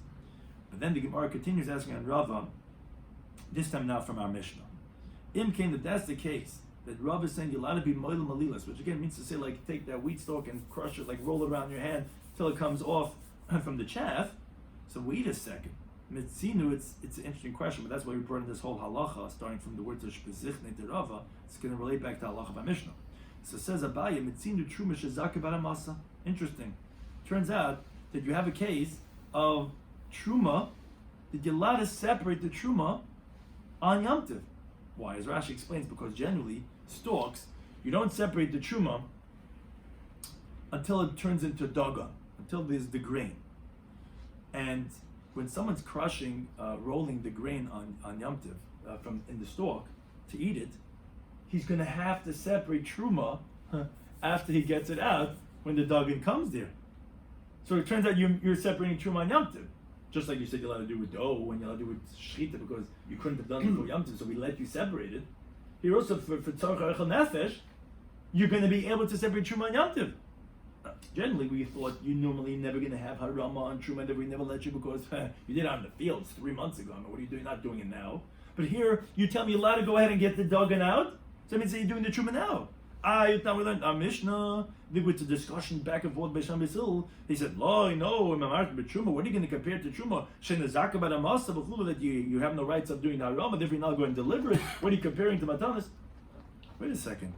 But then the Gemara continues asking on Rava, this time now from our Mishnah. Im came that that's the case, that Rava is saying you're allowed to be Moil Malilas, which again means to say like take that wheat stalk and crush it, like roll it around your hand till it comes off from the chaff. So wait a second. Mitzinu, it's an interesting question, but that's why we brought in this whole halacha, starting from the words of Shpezichne to Rava. It's going to relate back to halacha by Mishnah. So it says Abaya, Mitzinu Truma Shezaka Baramasa. Interesting. Turns out that you have a case of Truma, that you're allowed to separate the Truma on Yom Tov. Why? As Rashi explains, because generally, stalks, you don't separate the Truma until it turns into Daga, until there's the grain. And when someone's crushing, rolling the grain on Yom Tov from in the stalk to eat it, he's going to have to separate Truma after he gets it out when the dagan comes there. So it turns out you're separating Truma and Yom Tov. Just like you said you're allowed to do with dough when you're allowed to do with shechita because you couldn't have done it for Yom Tov, so we let you separate it. Here also for Tzarech Eichel Nefesh, you're going to be able to separate Truma and Yom Tov. Generally, we thought you're normally never going to have Harama on Truma, and we never let you because you did it out in the fields 3 months ago. I mean, what are you doing? Not doing it now. But here, you tell me you're allowed to go ahead and get the dagan out. So that means that you're doing the Truma now. We learned our Mishnah with the discussion back and forth by Sham Basil. He said, "Lo, no, what are you going to compare to Truma? That you have no rights of doing the Harama, therefore you're not going to deliver it. What are you comparing to Matanis?" Wait a second,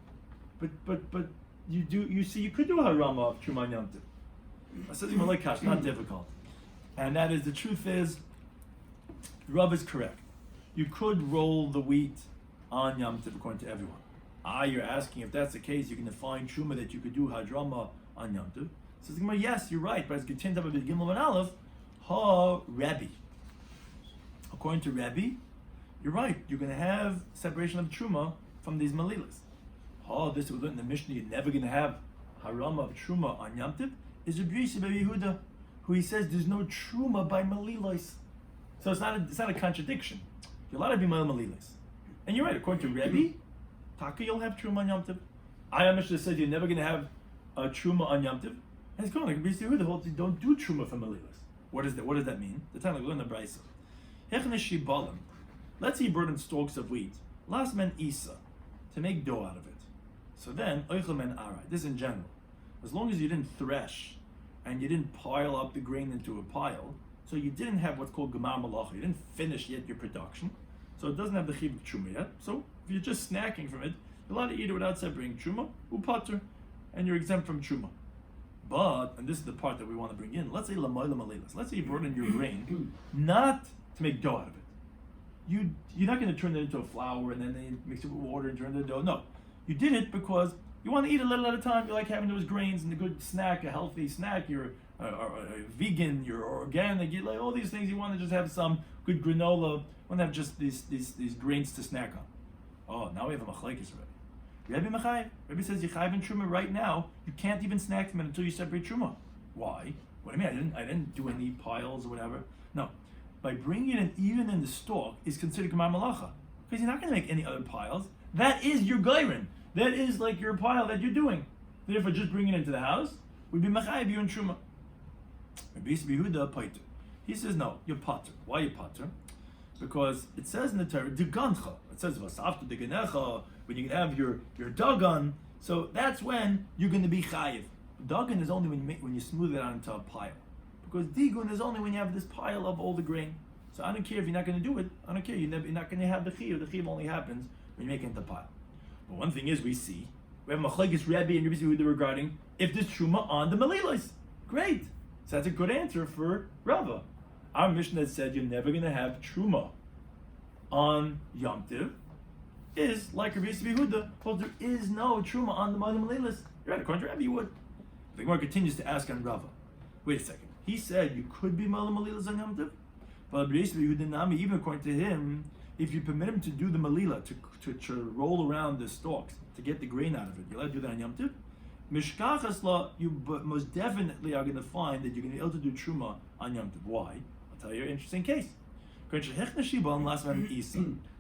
but you see you could do Harama of Truma and Yom Tov. I said Malikash, not difficult, and that is the truth is, Rav is correct. You could roll the wheat on Yom Tov according to everyone. You're asking if that's the case, you can define Truma that you could do Hadrama on Yom Tov. Says the Gemara, yes, you're right, but it's contained up with Gimel and Aleph, Rabbi. According to Rabbi, you're right, you're going to have separation of Truma from these Malilas. This was in the Mishnah, you're never going to have Harama of Truma on Yom Tov, is Rabbi Yehuda, who he says there's no Truma by Malilas. So it's not a contradiction. You're allowed to be Malilas. And you're right, according to Rabbi, Taka, you'll have Truma on Yom Tov. Ayah Mishnah said you're never going to have a Truma on Yom Tov. And it's going like Rabbi Yehuda holds you don't do Truma for Malilas. What does that mean? The time we learn the Beitzah. Hechne Shibalim. Let's say you brought in stalks of wheat. Last man Isa to make dough out of it. So then Oichel men Arai. This in general. As long as you didn't thresh and you didn't pile up the grain into a pile, so you didn't have what's called Gemar Malacha. You didn't finish yet your production. So it doesn't have the chiyuv Truma yet. So if you're just snacking from it, you're allowed to eat it without separating Truma, upater, and you're exempt from Truma. But, and this is the part that we want to bring in, let's say lamayla malilas. Let's say you brought in your grain, not to make dough out of it. You're not going to turn it into a flour and then they mix it with water and turn it into dough. No. You did it because you want to eat a little at a time. You like having those grains and a good snack, a healthy snack. You're a vegan, you're organic, you like all these things. You want to just have some good granola. You want to have just these grains to snack on. Oh, now we have a machlekes already. Rabbi says Yechayiv and Truma right now. You can't even snack from it until you separate Truma. Why? What do you mean? I didn't do any piles or whatever. No, by bringing it in even in the stalk is considered Gemar Malacha because you're not going to make any other piles. That is your geirin. That is like your pile that you're doing. Therefore, just bring it into the house would be Mechayiv you and Truma. Rabbi Yehuda Paiter. He says no, you're Pater. Why you Pater? Because it says in the Torah, Degancha. It says Vasafta Deganecha, when you can have your dagan. So that's when you're going to be chayiv. Dagan is only when you smooth it out into a pile. Because digun is only when you have this pile of all the grain. So I don't care if you're not going to do it. I don't care. You're not going to have the chiyuv. The chiyuv only happens when you make it into a pile. But one thing is we have machlekes Rabbi and Rabbi Yehuda regarding if there's truma on the malilas. Great. So that's a good answer for Rava. Our Mishnah said you're never going to have truma on Yom Tov is like Rabbi Yehuda. Well, there is no truma on the malilas. You're right. According to Rabbi, you would. The Gemara continues to ask on Rava. Wait a second. He said you could be malilas on Yom Tov, but Rabbi Yehuda Nami, even according to him, if you permit him to do the malila, to roll around the stalks, to get the grain out of it, you're allowed to do that on Yom Tov. Mishkachas law, you most definitely are going to find that you're going to be able to do truma on Yom Tov. Why? I'll tell you an interesting case.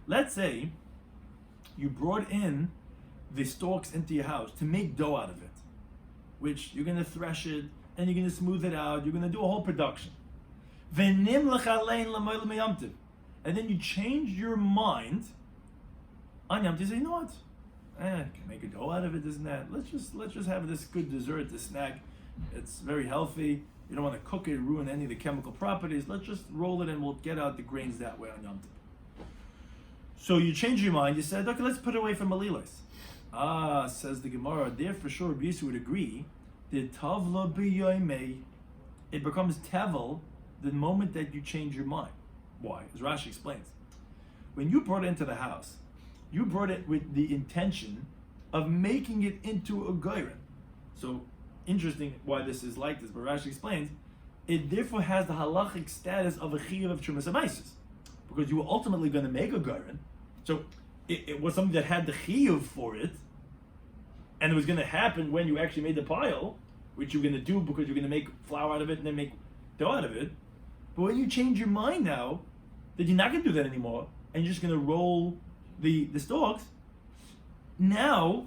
Let's say you brought in the stalks into your house to make dough out of it, which you're going to thresh it, and you're going to smooth it out, you're going to do a whole production. And then you change your mind on Yom Tov, you say, you know what? I can make a dough out of it, isn't that? Let's just have this good dessert, this snack. It's very healthy. You don't want to cook it, ruin any of the chemical properties. Let's just roll it and we'll get out the grains that way on Yom Tov. So you change your mind. You said, okay, let's put it away from malilas. Says the Gemara, there for sure Rabbi Yisrael would agree, the tavla b'yomei, it becomes tevel the moment that you change your mind. Why? As Rashi explains. When you brought it into the house, you brought it with the intention of making it into a geirin. So, interesting why this is like this, but Rashi explains, it therefore has the halachic status of a chiyuv of Trumas HaMaisos, because you were ultimately going to make a geirin. So, it was something that had the chiyuv for it, and it was going to happen when you actually made the pile, which you're going to do because you're going to make flour out of it and then make dough out of it. But when you change your mind now that you're not going to do that anymore, and you're just going to roll the stalks, now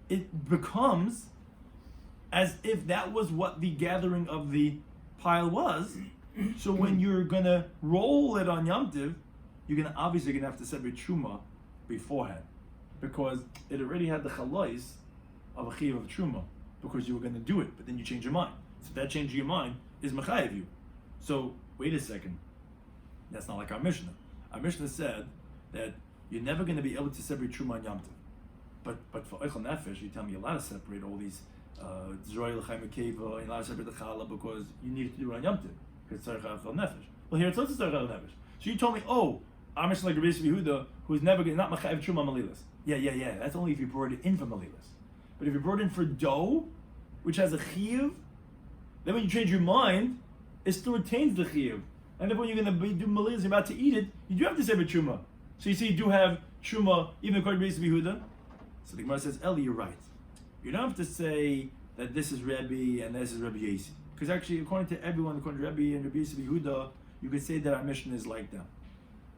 it becomes as if that was what the gathering of the pile was. So when you're going to roll it on Yom Tov, you're obviously going to have to separate Truma beforehand, because it already had the chalais of a chiyuv of Truma, because you were going to do it, but then you change your mind. So that change of your mind is mechayev you. So wait a second, that's not like our Mishnah. Our Mishnah said that you're never going to be able to separate Truma and Yom Tov. But for Eichel Nefesh, you tell me you're allowed to separate all these Zroy L'chaim Akeva, you're allowed to separate the Challah because you needed to do it on Yom Tov, because it's Tzarech Eichel Nefesh. Well, here it's also Tzarech Eichel Nefesh. So you told me, oh, our Mishnah like Rabbi Yehuda, who's never going to, not Mechayev Truma Malilas. Yeah, that's only if you brought it in for Malilas. But if you brought it in for dough, which has a chiyuv, then when you change your mind, it still retains the chiyuv. And then when you're going to do Malilas, you're about to eat it, you do have to separate Truma. So you see, you do have Truma, even according to Rabbi Yehuda. So the Gemara says, Eli, you're right. You don't have to say that this is Rebbe and this is Rabbi Yasi. Because actually, according to everyone, according to Rebbe and Rabbi Yehuda, you could say that our Mishnah is like them.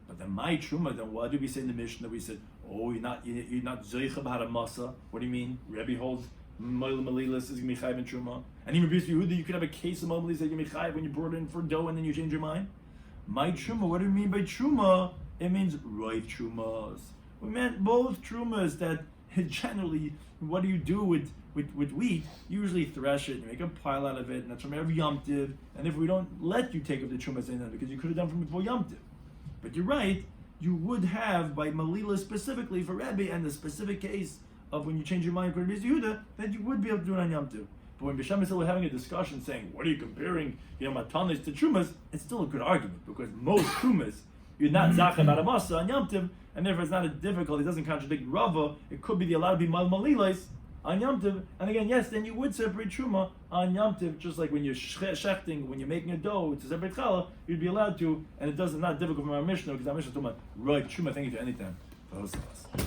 But then my Truma, then what did we say in the Mishnah? We said, oh, you're not Zoicha B'Hara Masa. What do you mean? Rebbe holds Moil Malilas is going to be Chayv and Truma. And even Rabbi Yehuda, you could have a case of Moil Malilas that you Chayv when you brought it in for dough and then you change your mind. My Truma, what do you mean by Truma? It means Roiv Trumas. We meant both Trumas that generally, what do you do with wheat? You usually thresh it, you make a pile out of it, and that's from every Yom Tiv. And if we don't let you take up the Trumas in because you could have done from before Yom Tiv. But you're right, you would have, by Malila specifically for Rebbe, and the specific case of when you change your mind for Rabbi Yehuda, that you would be able to do it on Yom Tov. But when Bisham is having a discussion saying, what are you comparing, matanis to Trumas, it's still a good argument, because most Trumas, you're not Zachem Aramasa on Yom Tov, and therefore it's not a difficult, it doesn't contradict Rava, it could be the allowed to be Malilas on Yom Tov, and again, yes, then you would separate Truma on Yom Tov, just like when you're shechting, when you're making a dough to separate Challah, you'd be allowed to, and it doesn't, not difficult from our Mishnah, because our Mishnah is talking about right Truma, thank you to anytime. For those of us.